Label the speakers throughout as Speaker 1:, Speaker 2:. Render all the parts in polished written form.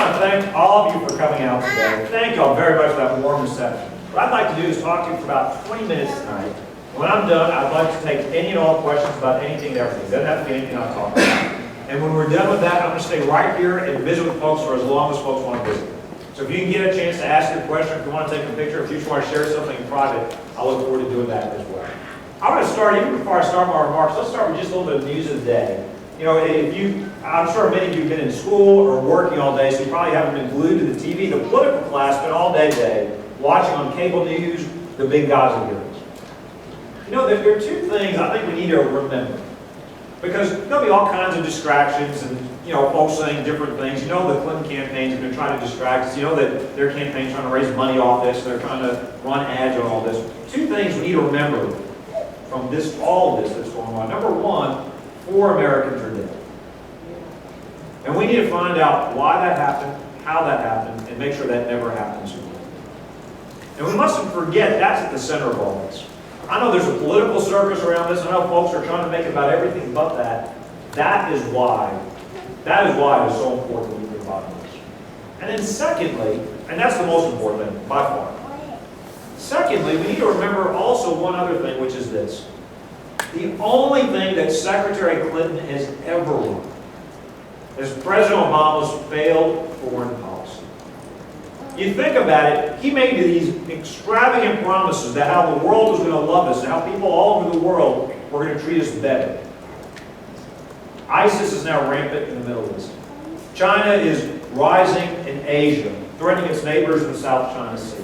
Speaker 1: want to thank all of you for coming out today. Thank you all very much for that warm reception. What I'd like to do is talk to you for about 20 minutes tonight. When I'm done, I'd like to take any and all questions about anything and everything. It doesn't have to be anything I talk about. And when we're done with that, I'm going to stay right here and visit with folks for as long as folks want to visit. So if you can get a chance to ask your question, if you want to take a picture, if you just want to share something in private, I look forward to doing that as well. I'm going to start, even before I start my remarks, let's start with just a little bit of news of the day. You know, I'm sure many of you have been in school or working all day, so you probably haven't been glued to the TV. The political class spent all day today watching on cable news the big Gaza hearings. You know, there are two things I think we need to remember. Because there'll be all kinds of distractions and, you know, folks saying different things. You know the Clinton campaigns have been trying to distract us. You know that their campaign's trying to raise money off this. They're trying to run ads on all this. Two things we need to remember from all this that's going on. Number one, 4 Americans are dead. And we need to find out why that happened, how that happened, and make sure that never happens again. And we mustn't forget that's at the center of all this. I know there's a political circus around this. I know folks are trying to make it about everything but that. That is why it is so important we think about this. And then secondly, and that's the most important thing by far. Secondly, we need to remember also one other thing, which is this. The only thing that Secretary Clinton has ever run is President Obama's failed foreign policy. You think about it, he made these extravagant promises that how the world was going to love us and how people all over the world were going to treat us better. ISIS is now rampant in the Middle East. China is rising in Asia, threatening its neighbors in the South China Sea.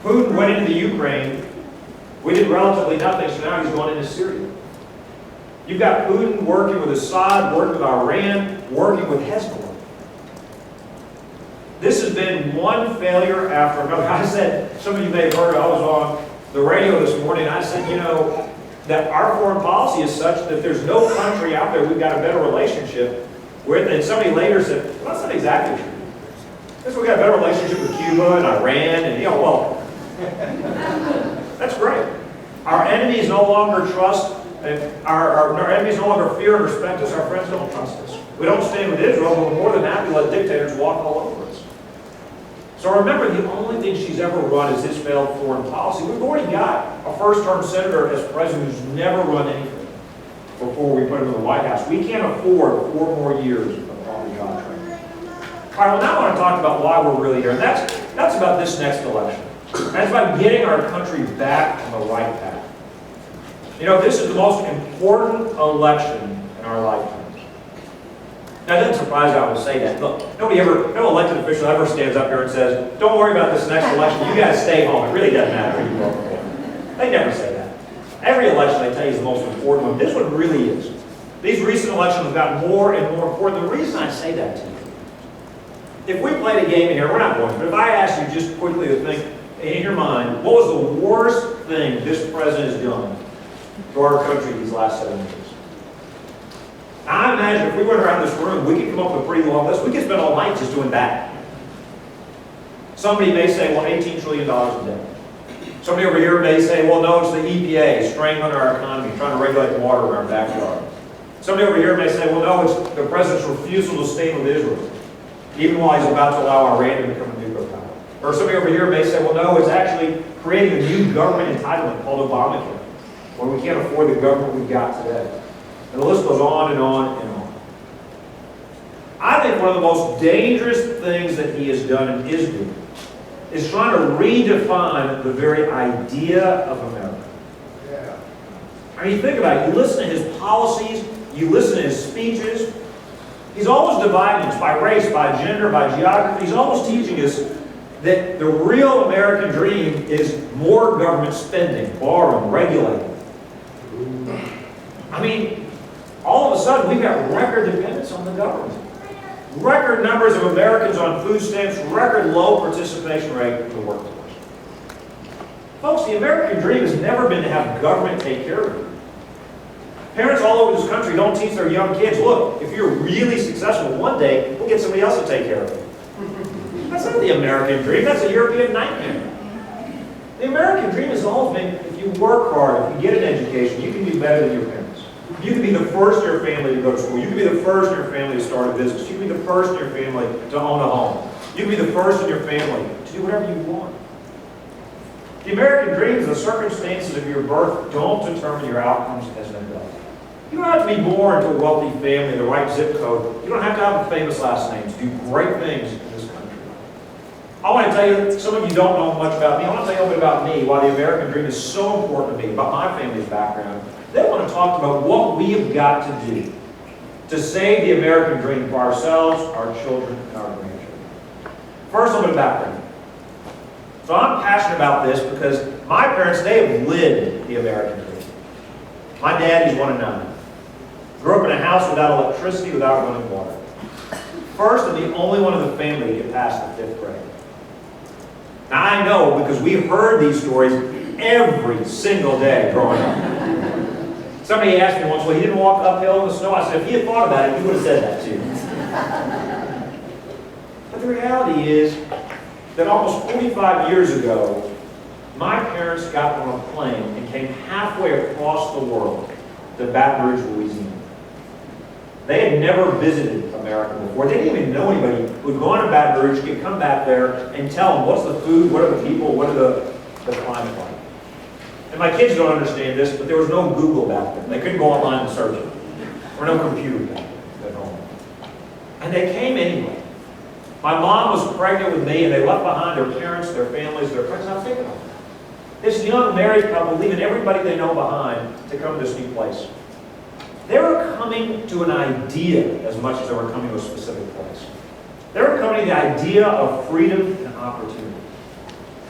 Speaker 1: Putin went into the Ukraine. We did relatively nothing, so now he's going into Syria. You've got Putin working with Assad, working with Iran, working with Hezbollah. This has been one failure after another. I said, some of you may have heard, I was on the radio this morning, I said, you know, that our foreign policy is such that there's no country out there we've got a better relationship with. And somebody later said, well, that's not exactly true. Because we've got a better relationship with Cuba and Iran, and, you know, well, that's great. Our enemies no longer trust, and our enemies no longer fear and respect us. Our friends don't trust us. We don't stand with Israel, but we're more than happy to let dictators walk all over us. So remember, the only thing she's ever run is this failed foreign policy. We've already got a first-term senator as president who's never run anything before we put him in the White House. We can't afford 4 more years of on-the-job training. All right, well, now I want to talk about why we're really here. And that's about this next election. That's about getting our country back on the right path. You know, this is the most important election in our lifetimes. Now, it doesn't surprise you I would say that. Look, no elected official ever stands up here and says, don't worry about this next election, you guys stay home. It really doesn't matter who you vote for. They never say that. Every election, they tell you, is the most important one. This one really is. These recent elections have gotten more and more important. The reason I say that to you, if we played a game in here, we're not going to, but if I asked you just quickly to think in your mind, what was the worst thing this president has done to our country these last 7 years? I imagine if we went around this room, we could come up with a pretty long list. We could spend all night just doing that. Somebody may say, well, $18 trillion in debt. Somebody over here may say, well, no, it's the EPA strangling our economy, trying to regulate the water in our backyard. Somebody over here may say, well, no, it's the president's refusal to stand with Israel, even while he's about to allow Iran to become a nuclear power. Or somebody over here may say, well, no, it's actually creating a new government entitlement called Obamacare, where we can't afford the government we've got today. And the list goes on and on and on. I think one of the most dangerous things that he has done and is doing is trying to redefine the very idea of America. Yeah. I mean, think about it. You listen to his policies, you listen to his speeches. He's almost dividing us by race, by gender, by geography. He's almost teaching us that the real American dream is more government spending, borrowing, regulating. I mean, all of a sudden, we've got record dependence on the government. Record numbers of Americans on food stamps, record low participation rate in the workforce. Folks, the American dream has never been to have government take care of you. Parents all over this country don't teach their young kids, look, if you're really successful one day, we'll get somebody else to take care of you. That's not the American dream, that's a European nightmare. The American dream has always been, if you work hard, if you get an education, you can do better than your parents. You can be the first in your family to go to school. You can be the first in your family to start a business. You can be the first in your family to own a home. You can be the first in your family to do whatever you want. The American dream is the circumstances of your birth don't determine your outcomes as an adult. You don't have to be born to a wealthy family, the right zip code. You don't have to have a famous last name to do great things in this country. I want to tell you, some of you don't know much about me. I want to tell you a little bit about me, why the American dream is so important to me, about my family's background. Then I want to talk about what we have got to do to save the American dream for ourselves, our children, and our grandchildren. First, a little bit of background. So I'm passionate about this because my parents, they have lived the American dream. My dad, he's 1 of 9. Grew up in a house without electricity, without running water. First and the only one in the family to get past the 5th grade. Now I know because we've heard these stories every single day growing up. Somebody asked me once, well, he didn't walk uphill in the snow. I said, if he had thought about it, he would have said that too. But the reality is that almost 45 years ago, my parents got on a plane and came halfway across the world to Baton Rouge, Louisiana. They had never visited America before. They didn't even know anybody who would go on to Baton Rouge, could come back there and tell them what's the food, what are the people, what are the climate like. And my kids don't understand this, but there was no Google back then. They couldn't go online and search it. There were no computers back then at home. And they came anyway. My mom was pregnant with me, and they left behind their parents, their families, their friends. I was thinking of them. This young married couple leaving everybody they know behind to come to this new place. They were coming to an idea as much as they were coming to a specific place. They were coming to the idea of freedom and opportunity.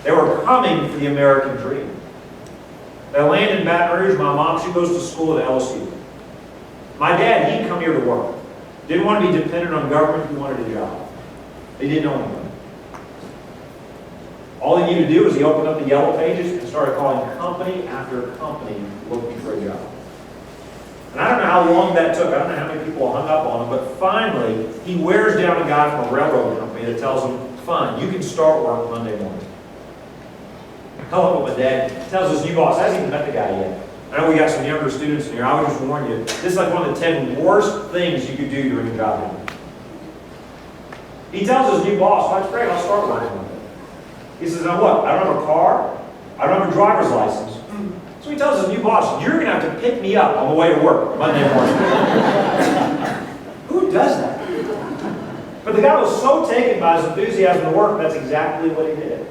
Speaker 1: They were coming for the American dream. They landed in Baton Rouge. My mom, she goes to school at LSU. My dad, he'd come here to work. Didn't want to be dependent on government. He wanted a job. He didn't know anyone. All he needed to do was he opened up the yellow pages and started calling company after company looking for a job. And I don't know how long that took. I don't know how many people hung up on him, but finally, he wears down a guy from a railroad company that tells him, fine, you can start work Monday morning. I call up with my dad. He tells his new boss, hasn't even met the guy yet. I know we got some younger students in here. I would just warn you, this is like one of the 10 worst things you could do during a job interview. He tells his new boss, that's great, I'll start working Monday. He says, now what? I don't have a car. I don't have a driver's license. So he tells his new boss, you're going to have to pick me up on the way to work Monday morning. Who does that? But the guy was so taken by his enthusiasm to work, that's exactly what he did.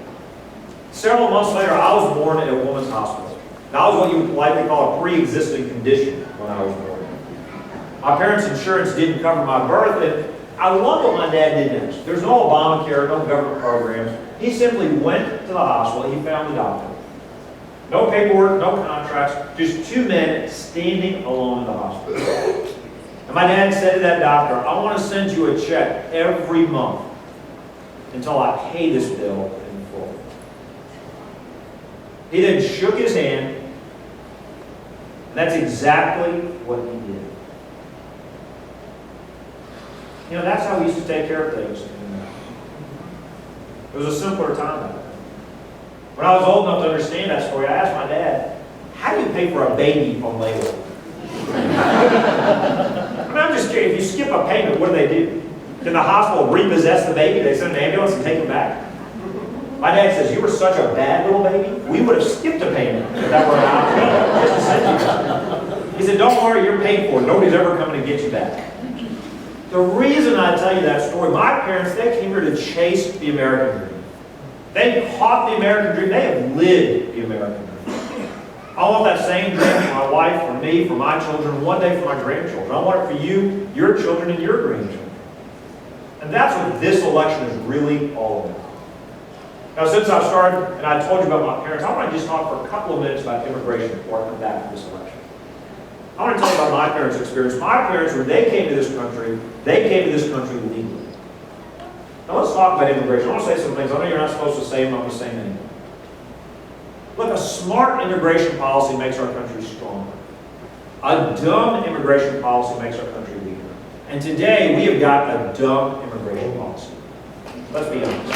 Speaker 1: Several months later, I was born at a woman's hospital. That was what you would politely call a pre-existing condition when I was born. My parents' insurance didn't cover my birth, and I love what my dad did next. There's no Obamacare, no government programs. He simply went to the hospital. He found the doctor. No paperwork, no contracts, just 2 men standing alone in the hospital. And my dad said to that doctor, I want to send you a check every month until I pay this bill in full. He then shook his hand, and that's exactly what he did. You know, that's how we used to take care of things. It was a simpler time back then. When I was old enough to understand that story, I asked my dad, how do you pay for a baby on labor? I mean, I'm just curious, if you skip a payment, what do? Can the hospital repossess the baby? They send an ambulance and take him back? My dad says, you were such a bad little baby, we would have skipped a payment if that were an option, just to send you back. He said, don't worry, you're paid for. Nobody's ever coming to get you back. The reason I tell you that story, my parents, they came here to chase the American dream. They caught the American dream. They have lived the American dream. I want that same dream for my wife, for me, for my children, one day for my grandchildren. I want it for you, your children, and your grandchildren. And that's what this election is really all about. Now, since I've started, and I told you about my parents, I want to just talk for a couple of minutes about immigration before I come back to this election. I want to tell you about my parents' experience. My parents, when they came to this country, they came to this country legally. Now let's talk about immigration. I want to say some things. I know you're not supposed to say them, I'm going to say them anyway. Look, a smart immigration policy makes our country stronger. A dumb immigration policy makes our country weaker. And today, we have got a dumb immigration policy. Let's be honest.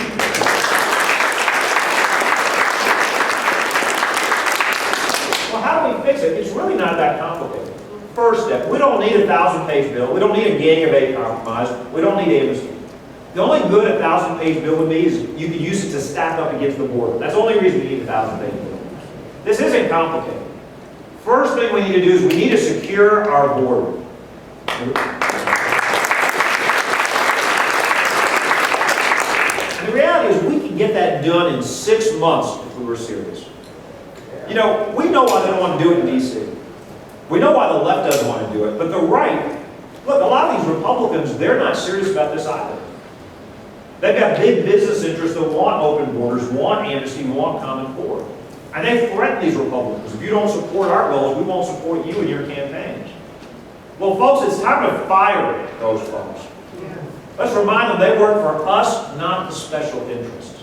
Speaker 1: Well, how do we fix it? It's really not that complicated. First step, we don't need a 1,000-page bill. We don't need a gang of 8 compromise. We don't need amnesty. The only good a 1,000-page bill would be is you could use it to stack up against the border. That's the only reason we need a 1,000-page bill. This isn't complicated. First thing we need to do is we need to secure our border. And the reality is we can get that done in 6 months if we were serious. You know, we know why they don't want to do it in D.C. We know why the left doesn't want to do it, but the right, look, a lot of these Republicans, they're not serious about this either. They've got big business interests that want open borders, want amnesty, want common core. And they threaten these Republicans. If you don't support our goals, we won't support you in your campaigns. Well, folks, it's time to fire those folks. Let's remind them they work for us, not the special interests.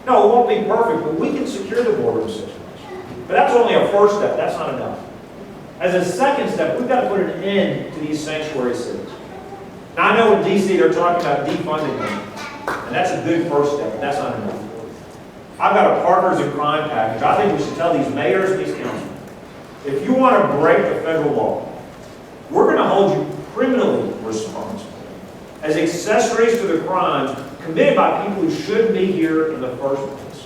Speaker 1: No, it won't be perfect, but we can secure the border in 6 months. But that's only a first step. That's not enough. As a second step, we've got to put an end to these sanctuary cities. Now, I know in D.C. they're talking about defunding them, and that's a good first step, but that's not enough. I've got a partners in crime package. I think we should tell these mayors and these councilmen, if you want to break the federal law, we're going to hold you criminally responsible as accessories to the crimes committed by people who shouldn't be here in the first place.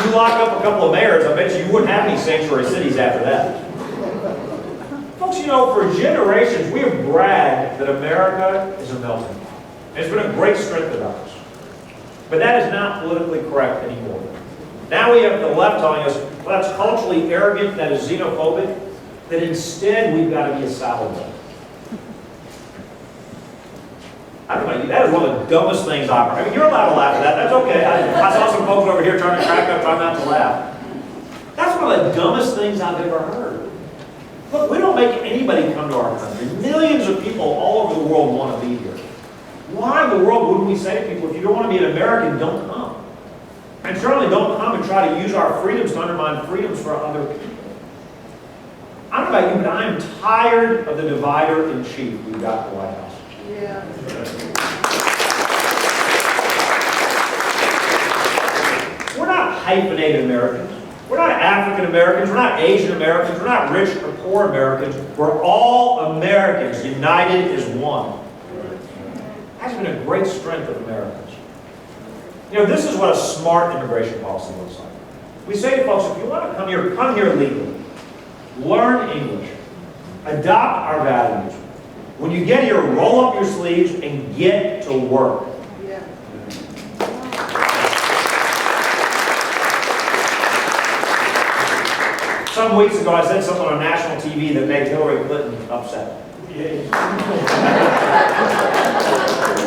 Speaker 1: You lock up a couple of mayors, I bet you wouldn't have any sanctuary cities after that. Folks, you know, for generations, we have bragged that America is a melting pot. And it's been a great strength of ours. But that is not politically correct anymore. Now we have the left telling us, well, that's culturally arrogant, that is xenophobic, that instead we've got to be a salad bowl. That is one of the dumbest things I've heard. I mean, you're allowed to laugh at that. That's okay. I saw some folks over here trying to crack up, trying not to laugh. That's one of the dumbest things I've ever heard. Look, we don't make anybody come to our country. Millions of people all over the world want to be here. Why in the world wouldn't we say to people, if you don't want to be an American, don't come? And certainly don't come and try to use our freedoms to undermine freedoms for other people. I don't know about you, but I am tired of the divider-in-chief we've got in the White House. Yeah. We're not hyphenated Americans. We're not African Americans. We're not Asian Americans. We're not rich or poor Americans. We're all Americans, united as one. That's been a great strength of Americans. You know, this is what a smart immigration policy looks like. We say to folks, if you want to come here legally. Learn English. Adopt our values. When you get here, roll up your sleeves and get to work. Yeah. Some weeks ago, I said something on national TV that made Hillary Clinton upset.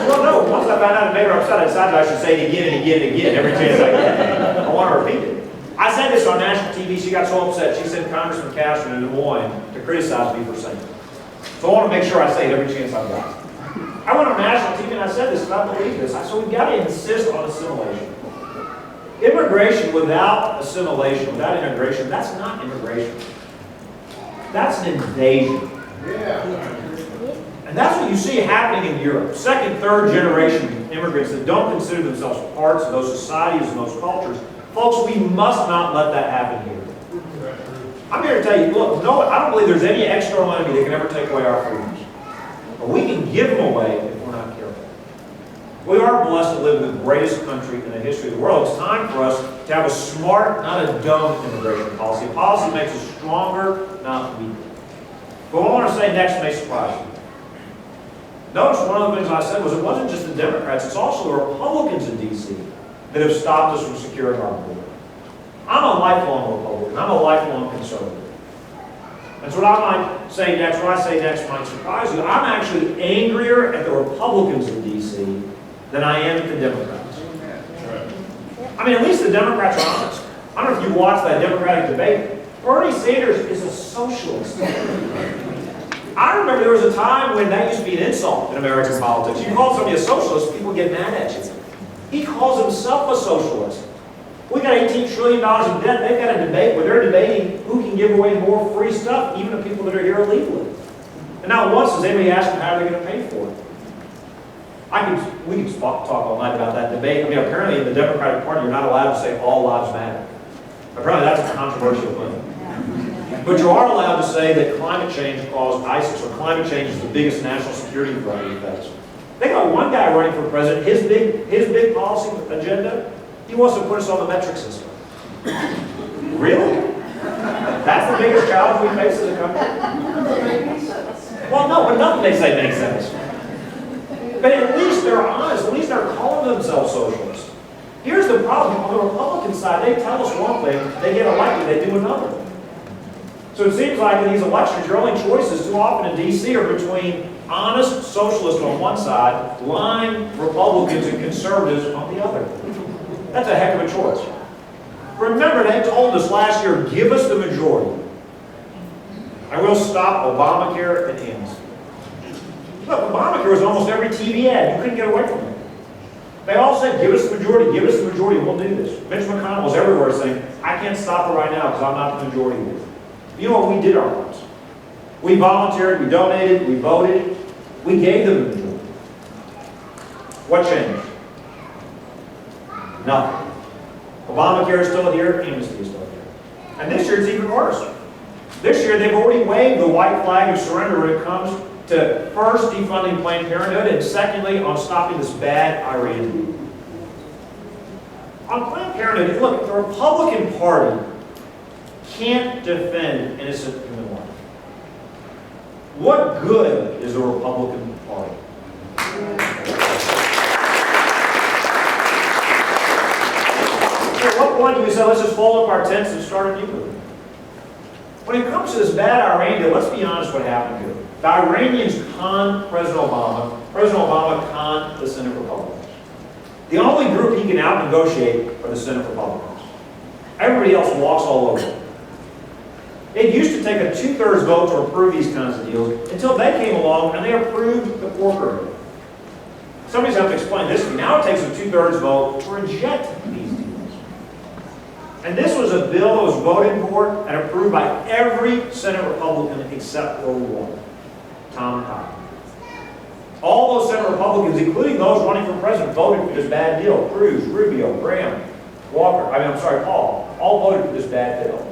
Speaker 1: Well, no, once I found out it made her upset, I decided I should say it again and again and again every chance I get. I want to repeat it. I said this on national TV. She got so upset, she sent Congressman Castro to Des Moines to criticize me for saying it. So I want to make sure I say it every chance I've got. I went on national TV and I said this, and I believe this. I said we've got to insist on assimilation. Immigration without assimilation, without integration, that's not immigration. That's an invasion. Yeah. And that's what you see happening in Europe. Second, third generation immigrants that don't consider themselves parts of those societies and those cultures. Folks, we must not let that happen here. I'm here to tell you, look, no, I don't believe there's any external enemy that can ever take away our freedoms. But we can give them away if we're not careful. We are blessed to live in the greatest country in the history of the world. It's time for us to have a smart, not a dumb immigration policy. A policy that makes us stronger, not weaker. But what I want to say next may surprise you. Notice one of the things I said was it wasn't just the Democrats, it's also the Republicans in D.C. that have stopped us from securing our border. I'm a lifelong Republican. I'm a lifelong conservative. That's what I might say next. What I say next might surprise you. I'm actually angrier at the Republicans in D.C. than I am at the Democrats. I mean, at least the Democrats are honest. I don't know if you watched that Democratic debate. Bernie Sanders is a socialist. I remember there was a time when that used to be an insult in American politics. You call somebody a socialist, people get mad at you. He calls himself a socialist. We got $18 trillion in debt. They've got a debate where they're debating who can give away more free stuff, even to people that are here illegally. And not once does anybody ask them how they're going to pay for it. We could talk all night about that debate. I mean, apparently in the Democratic Party, you're not allowed to say all lives matter. Apparently that's a controversial thing. But you are allowed to say that climate change caused ISIS, or climate change is the biggest national security threat we face. They got one guy running for president, his big policy agenda, he wants to put us on the metric system. Really? That's the biggest challenge we face as a country? Well, no, but nothing they say makes sense. But at least they're honest. At least they're calling themselves socialists. Here's the problem. On the Republican side, they tell us one thing, they get elected, they do another. So it seems like in these elections, your only choices too often in D.C. are between honest socialists on one side, lying Republicans and conservatives on the other. That's a heck of a choice. Remember, they told us last year, give us the majority. I will stop Obamacare and ends. Look, Obamacare was almost every TV ad. You couldn't get away from it. They all said, give us the majority, we'll do this. Mitch McConnell was everywhere saying, I can't stop it right now because I'm not the majority leader. You know what we did our parts? We volunteered, we donated, we voted, we gave them the majority. What changed? Nothing. Obamacare is still here, amnesty is still here. And this year it's even worse. This year they've already waved the white flag of surrender when it comes to first defunding Planned Parenthood and secondly on stopping this bad Iran deal. On Planned Parenthood, look, the Republican Party can't defend innocent human life. What good is the Republican Party? At what point do we say, let's just fold up our tents and start a new movement? When it comes to this bad Iran deal, let's be honest what happened here. The Iranians conned President Obama conned the Senate Republicans. The only group he can out-negotiate are the Senate Republicans. Everybody else walks all over it. It used to take a 2/3 vote to approve these kinds of deals until they came along and they approved the pork area. Somebody's going to have to explain this to me. Now it takes a 2/3 vote to reject these deals. And this was a bill that was voted for and approved by every Senate Republican except for one, Tom Cotton. All those Senate Republicans, including those running for president, voted for this bad deal. Cruz, Rubio, Graham, Paul, all voted for this bad bill.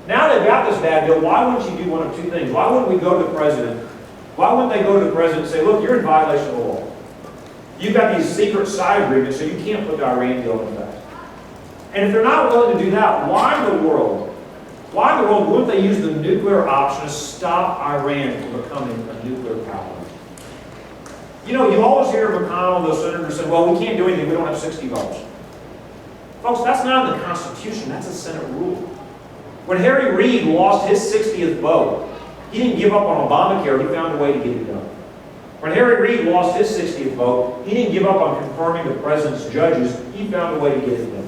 Speaker 1: Now they've got this bad deal, why wouldn't you do one of two things? Why wouldn't we go to the president? Why wouldn't they go to the president and say, look, you're in violation of the law. You've got these secret side agreements, so you can't put the Iran deal in effect. And if they're not willing to do that, why in the world wouldn't they use the nuclear option to stop Iran from becoming a nuclear power? You know, you always hear McConnell, the senator, say, well, we can't do anything, we don't have 60 votes. Folks, that's not in the Constitution, that's a Senate rule. When Harry Reid lost his 60th vote, he didn't give up on Obamacare, he found a way to get it done. When Harry Reid lost his 60th vote, he didn't give up on confirming the president's judges, he found a way to get it done.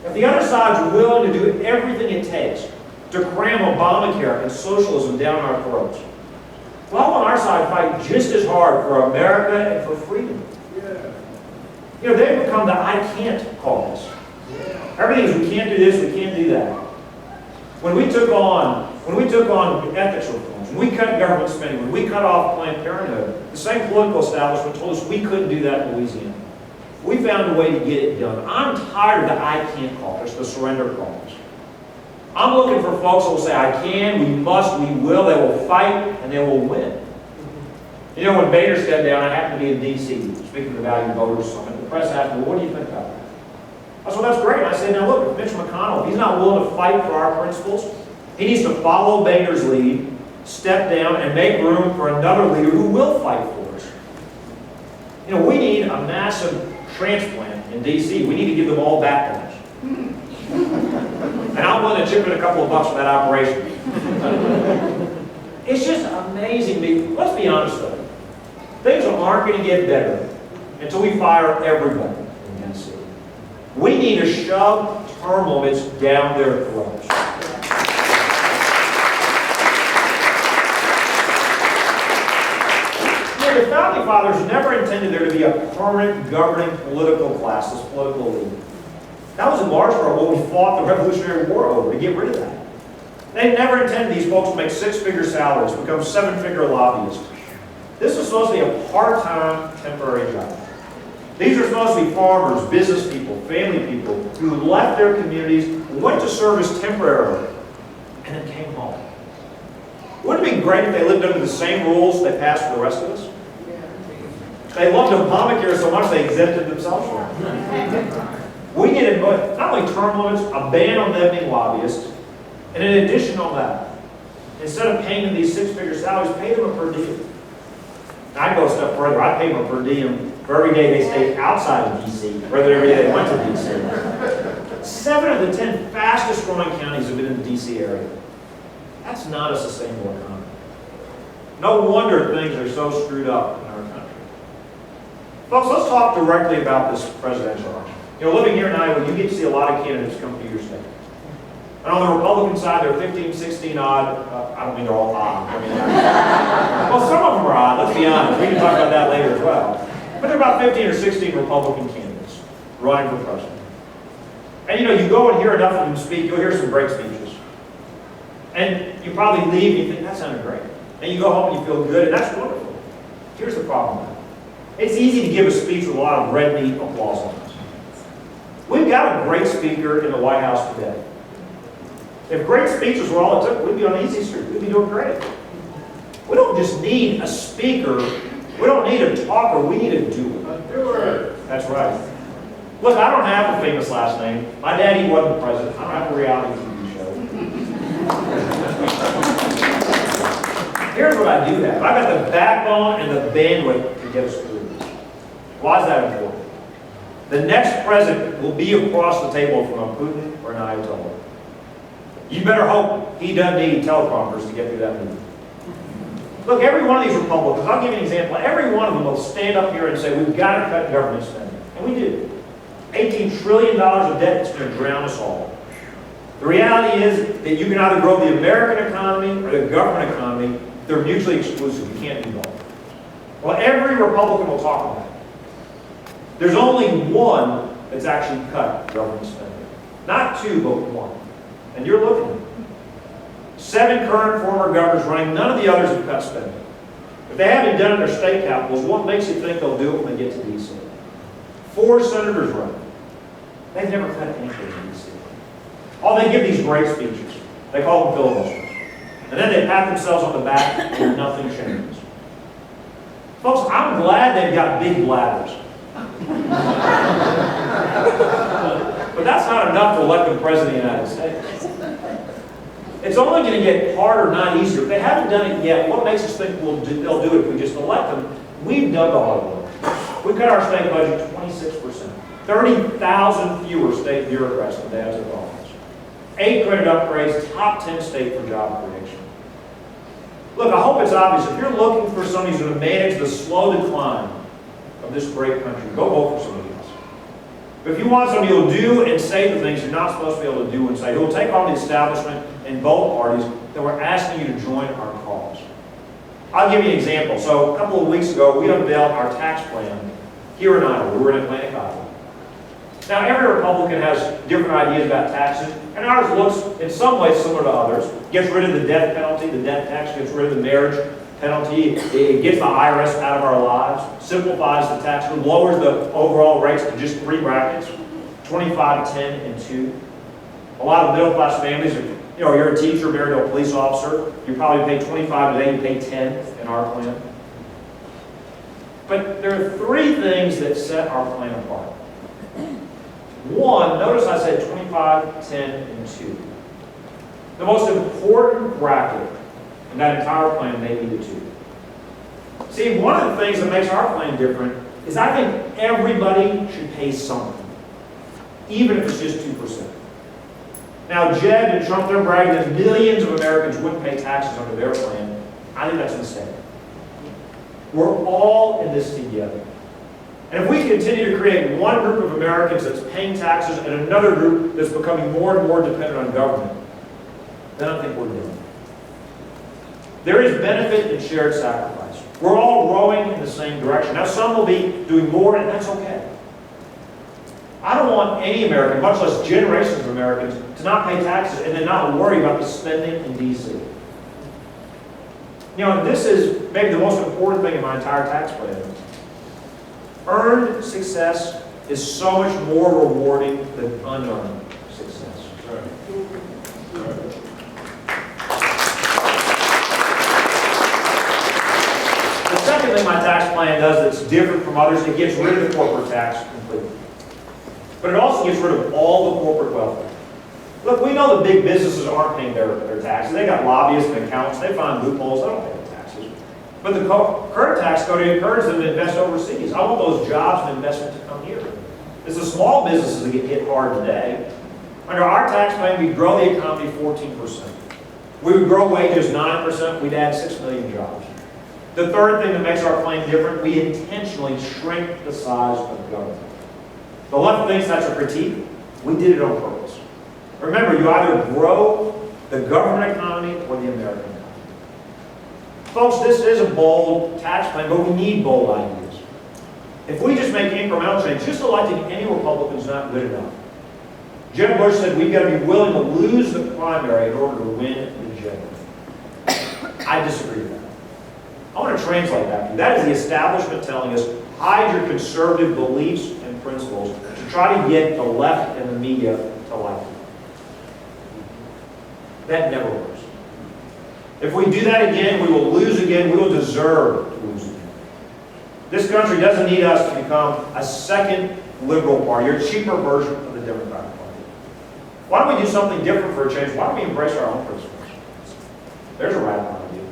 Speaker 1: If the other side's willing to do everything it takes to cram Obamacare and socialism down our throats, well, on our side fight just as hard for America and for freedom. Yeah. You know, they've become the I can't cause. Yeah. Everything is we can't do this, we can't do that. When we took on ethics reforms, when we cut government spending, when we cut off Planned Parenthood, the same political establishment told us we couldn't do that in Louisiana. We found a way to get it done. I'm tired of the I can't caucus, the surrender caucus. I'm looking for folks that will say, I can, we must, we will, they will fight, and they will win. You know, when Boehner stepped down, I happened to be in D.C. speaking at the Value Voters Summit. The press asked me, well, what do you think about that? I said, well, that's great. And I said, now look, if Mitch McConnell, if he's not willing to fight for our principles, he needs to follow Boehner's lead, step down, and make room for another leader who will fight for us. You know, we need a massive transplant in D.C. We need to give them all backbones. And I'm willing to chip in a couple of bucks for that operation. It's just amazing to me. Let's be honest though. Things aren't going to get better until we fire everybody in D.C. We need to shove term limits down their throats. The Founding Fathers never intended there to be a permanent governing political class, this political elite. That was in large part what we fought the Revolutionary War over, to get rid of that. They never intended these folks to make six-figure salaries, become seven-figure lobbyists. This was supposed to be a part-time, temporary job. These are supposed to be farmers, business people, family people who left their communities, went to service temporarily, and then came home. Wouldn't it be great if they lived under the same rules they passed for the rest of us? They loved Obamacare so much they exempted themselves from it. We needed not only term limits, a ban on them being lobbyists, and in addition to that, instead of paying them these six-figure salaries, pay them a per diem. I'd go a step further. I'd pay them a per diem for every day they stayed outside of D.C., rather than every day they went to D.C. 7 of the 10 fastest growing counties have been in the D.C. area. That's not a sustainable economy. No wonder things are so screwed up in our country. Folks, let's talk directly about this presidential election. You know, living here in Iowa, you get to see a lot of candidates come to your state. And on the Republican side, they're 15, 16 odd. I don't mean they're all odd. I mean, well, some of them are odd, let's be honest. We can talk about that later as well. But there are about 15 or 16 Republican candidates running for president. And you know, you go and hear enough of them speak, you'll hear some great speeches. And you probably leave and you think, that sounded great. And you go home and you feel good, and that's wonderful. Here's the problem. It's easy to give a speech with a lot of red meat applause on it. We've got a great speaker in the White House today. If great speeches were all it took, we'd be on Easy Street. We'd be doing great. We don't just need a speaker. We don't need a talker. We need a doer. That's right. Look, I don't have a famous last name. My daddy wasn't president. I don't have a reality TV show. Here's what I do have. I got the backbone and the bandwidth to get us through this. Why is that important? The next president will be across the table from a Putin or an Ayatollah. You better hope he doesn't need teleprompters to get through that meeting. Look, every one of these Republicans, I'll give you an example, every one of them will stand up here and say, we've got to cut government spending. And we do. $18 trillion of debt that's going to drown us all. The reality is that you can either grow the American economy or the government economy. They're mutually exclusive. You can't do both. Well, every Republican will talk about it. There's only one that's actually cut government spending. Not two, but one. And you're looking at it. 7 current former governors running, none of the others have cut spending. If they haven't done it in their state capitals, what makes you think they'll do it when they get to D.C.? 4 senators running. They've never cut anything in D.C. Oh, they give these great speeches. They call them filibusters. And then they pat themselves on the back and nothing changes. Folks, I'm glad they've got big bladders. But that's not enough to elect them president of the United States. It's only going to get harder, not easier. If they haven't done it yet, what makes us think they'll do it if we just elect them? We've done the hard work. We cut our state budget 26%. 30,000 fewer state bureaucrats than they took office. 8 credit upgrades, top 10 state for job creation. Look, I hope it's obvious. If you're looking for somebody who's going to manage the slow decline of this great country, go vote for somebody else. But if you want somebody who will do and say the things you're not supposed to be able to do and say, who will take on the establishment in both parties, then we're asking you to join our cause. I'll give you an example. So a couple of weeks ago, we unveiled our tax plan here in Iowa. We're in Atlantic, Iowa. Now, every Republican has different ideas about taxes, and ours looks in some ways similar to others. Gets rid of the death penalty, the death tax, gets rid of the marriage penalty, it gets the IRS out of our lives, simplifies the tax code, lowers the overall rates to just 3 brackets, 25, 10, and 2. A lot of middle-class families, you're a teacher married to a police officer, you probably pay 25 today, you pay 10 in our plan. But there are 3 things that set our plan apart. One, notice I said 25, 10, and 2. The most important bracket in that entire plan may be the 2. See, one of the things that makes our plan different is I think everybody should pay something, even if it's just 2%. Now, Jed and Trump, they're bragging that millions of Americans wouldn't pay taxes under their plan. I think that's a mistake. We're all in this together. And if we continue to create one group of Americans that's paying taxes and another group that's becoming more and more dependent on government, then I think we're doomed. There is benefit in shared sacrifice. We're all rowing in the same direction. Now, some will be doing more, and that's okay. I don't want any American, much less generations of Americans, to not pay taxes and then not worry about the spending in D.C. You know, this is maybe the most important thing in my entire tax plan. Earned success is so much more rewarding than unearned success. second thing my tax plan does that's different from others, it gets rid of the corporate tax completely. But it also gets rid of all the corporate welfare. Look, we know the big businesses aren't paying their taxes. They got lobbyists and accountants. They find loopholes. They don't pay their taxes. But the current tax code encourages them to invest overseas. I want those jobs and investment to come here. It's the small businesses that get hit hard today. Under our tax plan, we grow the economy 14%. We would grow wages 9%. We'd add 6 million jobs. The third thing that makes our plan different, we intentionally shrink the size of government. The left thinks that's a critique. We did it on purpose. Remember, you either grow the government economy or the American economy. Folks, this is a bold tax plan, but we need bold ideas. If we just make incremental change, just electing any Republican is not good enough. Jeb Bush said we've got to be willing to lose the primary in order to win the general. I disagree with that. I want to translate that for you. That is the establishment telling us, hide your conservative beliefs and principles to try to get the left and the media to like you. That never works. If we do that again, we will lose again. We will deserve to lose again. This country doesn't need us to become a second liberal party, or a cheaper version of the Democratic Party. Why don't we do something different for a change? Why don't we embrace our own principles? There's a radical idea.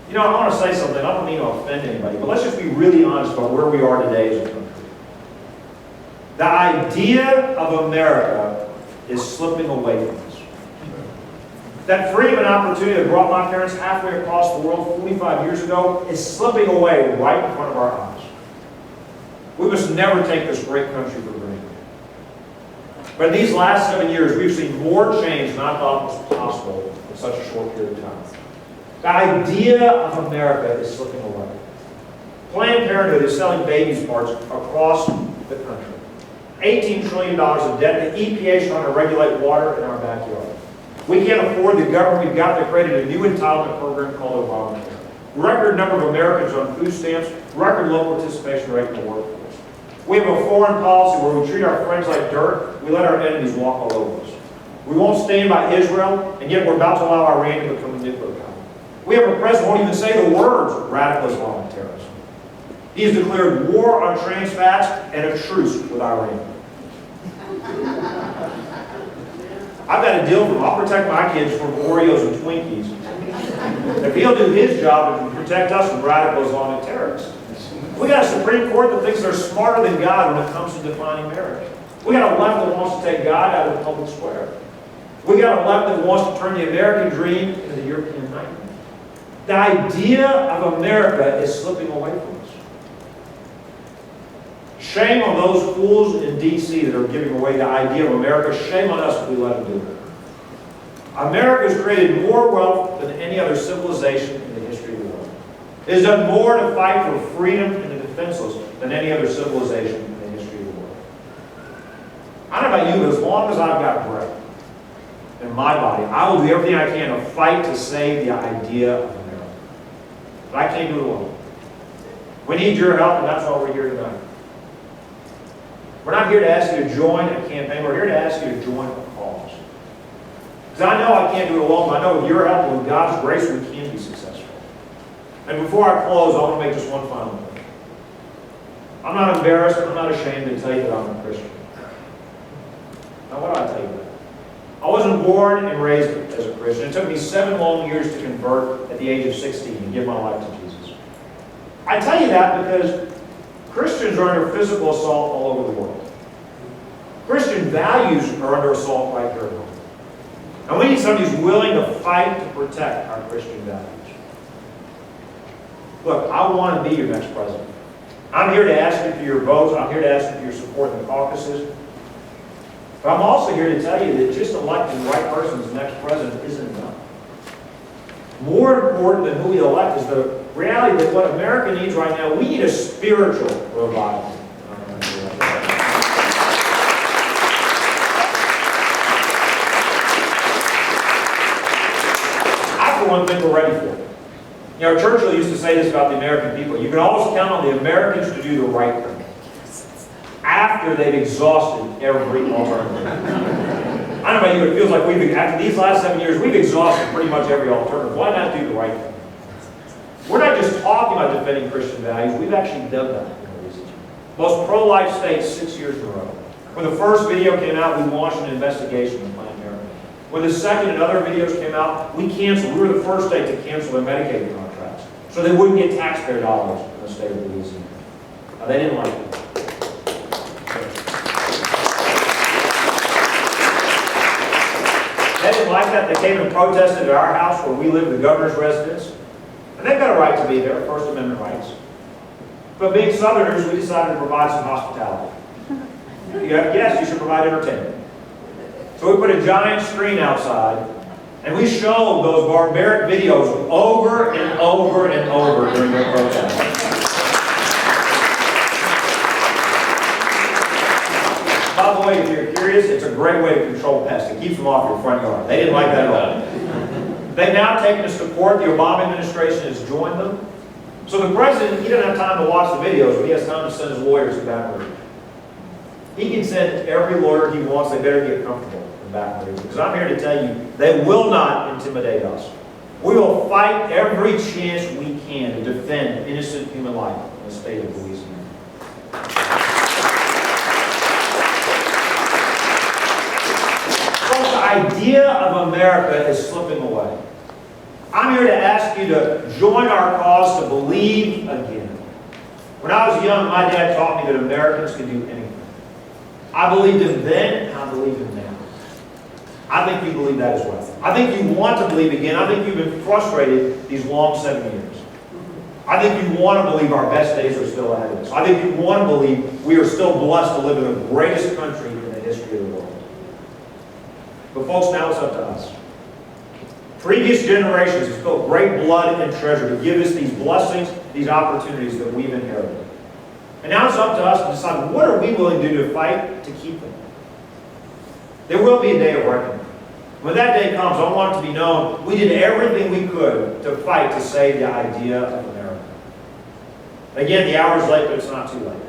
Speaker 1: You know, I want to say something. I don't mean to offend anybody, but let's just be really honest about where we are today as a country. The idea of America is slipping away from us. That freedom and opportunity that brought my parents halfway across the world 45 years ago is slipping away right in front of our eyes. We must never take this great country for granted. But in these last 7 years, we've seen more change than I thought was possible in such a short period of time. The idea of America is slipping away. Planned Parenthood is selling babies parts across the country. $18 trillion of debt. The EPA is trying to regulate water in our backyard. We can't afford the government we've got. They created a new entitlement program called Obamacare. Record number of Americans on food stamps. Record low participation rate in the workforce. We have a foreign policy where we treat our friends like dirt. We let our enemies walk all over us. We won't stand by Israel, and yet we're about to allow Iran to become a nuclear power. We have a president who won't even say the words radical Islamic terrorism. He has declared war on trans fats and a truce with Iran. I've got a deal for him. I'll protect my kids from Oreos and Twinkies. If he'll do his job and protect us from radical Islamic terrorists. We got a Supreme Court that thinks they're smarter than God when it comes to defining marriage. We got a left that wants to take God out of the public square. We got a left that wants to turn the American dream into the European nightmare. The idea of America is slipping away from us. Shame on those fools in D.C. that are giving away the idea of America. Shame on us if we let them do it. America has created more wealth than any other civilization in the history of the world. It has done more to fight for freedom and the defenseless than any other civilization in the history of the world. I don't know about you, but as long as I've got breath in my body, I will do everything I can to fight to save the idea of America. But I can't do it alone. We need your help, and that's why we're here tonight. We're not here to ask you to join a campaign. We're here to ask you to join a cause. Because I know I can't do it alone, but I know with your help and with God's grace, we can be successful. And before I close, I want to make just one final point. I'm not embarrassed, I'm not ashamed to tell you that I'm a Christian. Now, what do I tell you that? I wasn't born and raised as a Christian. It took me 7 long years to convert at the age of 16 and give my life to Jesus. I tell you that because Christians are under physical assault all over the world. Christian values are under assault right here at home. And we need somebody who's willing to fight to protect our Christian values. Look, I want to be your next president. I'm here to ask you for your votes. I'm here to ask you for your support in the caucuses. But I'm also here to tell you that just electing the right person as the next president isn't enough. More important than who we elect is the reality that what America needs right now, we need a spiritual revival. I, for one, think we're ready for it. You know, Churchill used to say this about the American people. You can always count on the Americans to do the right thing after they've exhausted every alternative. I don't know about you, but it feels like after these last 7 years, we've exhausted pretty much every alternative. Why not do the right thing? We're not just talking about defending Christian values, we've actually done that in Louisiana. Most pro-life states 6 years in a row. When the first video came out, we launched an investigation in Planned Parenthood. When the second and other videos came out, we canceled. We were the first state to cancel their Medicaid contracts, so they wouldn't get taxpayer dollars in the state of Louisiana. They didn't like it. They didn't like that. They came and protested at our house where we live, the governor's residence. And they've got a right to be there, First Amendment rights. But being Southerners, we decided to provide some hospitality. You have guests, you should provide entertainment. So we put a giant screen outside, and we showed those barbaric videos over and over and over during their protest. By the way, if you're curious, it's a great way to control pests. It keeps them off your front yard. They didn't like that at all. They've now taken us to court. The Obama administration has joined them. So the president, he doesn't have time to watch the videos, but he has time to send his lawyers to Baton Rouge. He can send every lawyer he wants. They better get comfortable in Baton Rouge. Because I'm here to tell you, they will not intimidate us. We will fight every chance we can to defend innocent human life in the state of Louisiana. The idea of America is slipping away. I'm here to ask you to join our cause to believe again. When I was young, my dad taught me that Americans can do anything. I believed him then, and I believe him now. I think you believe that as well. I think you want to believe again. I think you've been frustrated these long 7 years. I think you want to believe our best days are still ahead of us. I think you want to believe we are still blessed to live in the greatest country in the history of the world. But folks, now it's up to us. Previous generations have spilled great blood and treasure to give us these blessings, these opportunities that we've inherited. And now it's up to us to decide, what are we willing to do to fight to keep them? There will be a day of reckoning. When that day comes, I want it to be known we did everything we could to fight to save the idea of America. Again, the hour's late, but it's not too late.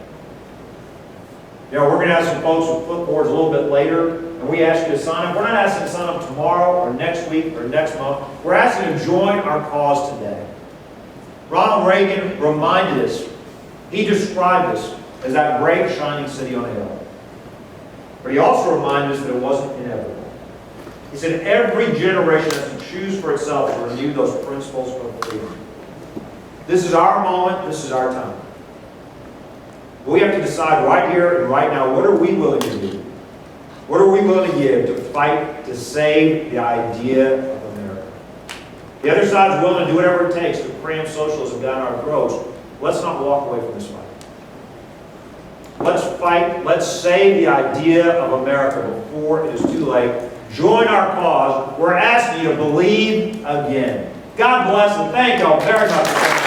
Speaker 1: You know, we're going to have some folks with flipboards a little bit later, and we ask you to sign up. We're not asking to sign up tomorrow or next week or next month. We're asking to join our cause today. Ronald Reagan reminded us, he described us as that great shining city on a hill. But he also reminded us that it wasn't inevitable. He said every generation has to choose for itself to renew those principles of freedom. This is our moment, this is our time. We have to decide right here and right now, what are we willing to do? What are we willing to give to fight to save the idea of America? The other side is willing to do whatever it takes to cram socialism down our throats. Let's not walk away from this fight. Let's fight. Let's save the idea of America before it is too late. Join our cause. We're asking you to believe again. God bless and thank you all very much.